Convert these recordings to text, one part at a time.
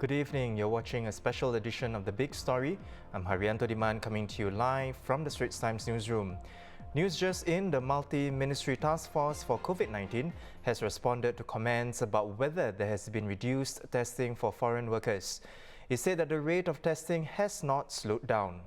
Good evening, you're watching a special edition of The Big Story. I'm Haryanto Diman coming to you live from the Straits Times newsroom. News just in, the multi-ministry task force for COVID-19 has responded to comments about whether there has been reduced testing for foreign workers. It said that the rate of testing has not slowed down.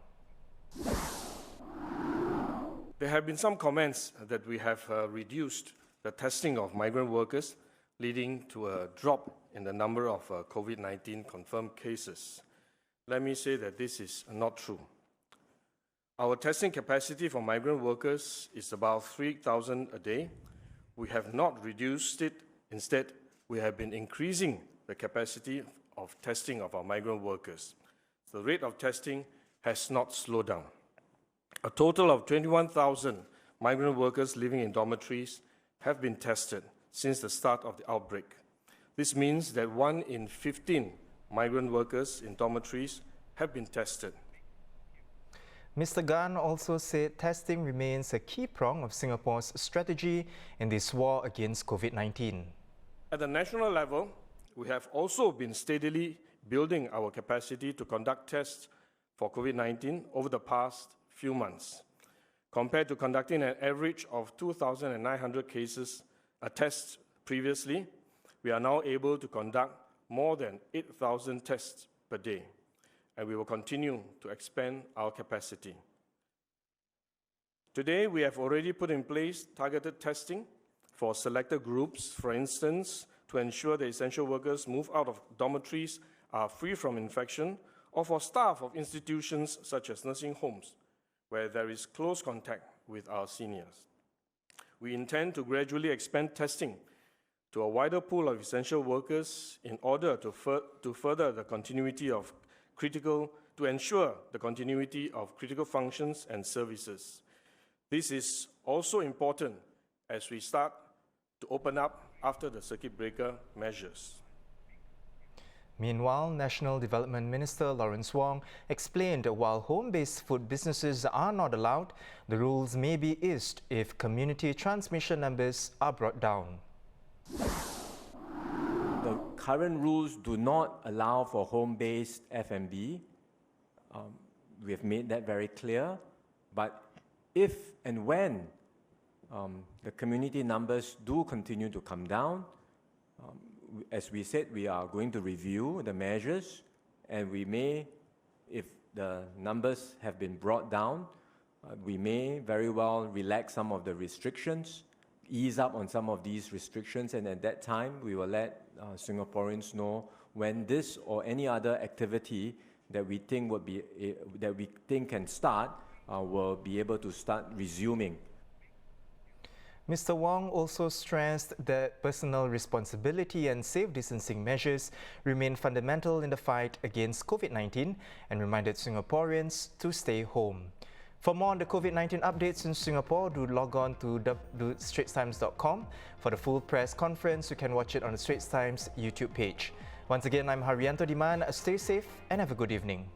There have been some comments that we have reduced the testing of migrant workers, leading to a drop in the number of COVID-19 confirmed cases. Let me say that this is not true. Our testing capacity for migrant workers is about 3,000 a day. We have not reduced it. Instead, we have been increasing the capacity of testing of our migrant workers. The rate of testing has not slowed down. A total of 21,000 migrant workers living in dormitories have been tested since the start of the outbreak. This means that 1 in 15 migrant workers in dormitories have been tested. Mr. Gan also said testing remains a key prong of Singapore's strategy in this war against COVID-19. At the national level, we have also been steadily building our capacity to conduct tests for COVID-19 over the past few months. Compared to conducting an average of 2,900 cases a test previously, we are now able to conduct more than 8,000 tests per day, and we will continue to expand our capacity. Today, we have already put in place targeted testing for selected groups, for instance, to ensure the essential workers move out of dormitories are free from infection, or for staff of institutions such as nursing homes, where there is close contact with our seniors. We intend to gradually expand testing to a wider pool of essential workers in order to ensure the continuity of critical functions and services. This is also important as we start to open up after the circuit breaker measures. Meanwhile, National Development Minister Lawrence Wong explained that while home-based food businesses are not allowed, the rules may be eased if community transmission numbers are brought down. The current rules do not allow for home-based F&B. We have made that very clear. But if and when the community numbers do continue to come down, as we said, we are going to review the measures, and we may, if the numbers have been brought down, we may very well relax some of the restrictions, ease up on some of these restrictions, and at that time, we will let Singaporeans know when this or any other activity that we think can start will be able to start resuming. Mr. Wong also stressed that personal responsibility and safe distancing measures remain fundamental in the fight against COVID-19 and reminded Singaporeans to stay home. For more on the COVID-19 updates in Singapore, do log on to straitstimes.com. For the full press conference, you can watch it on the Straits Times YouTube page. Once again, I'm Haryanto Diman. Stay safe and have a good evening.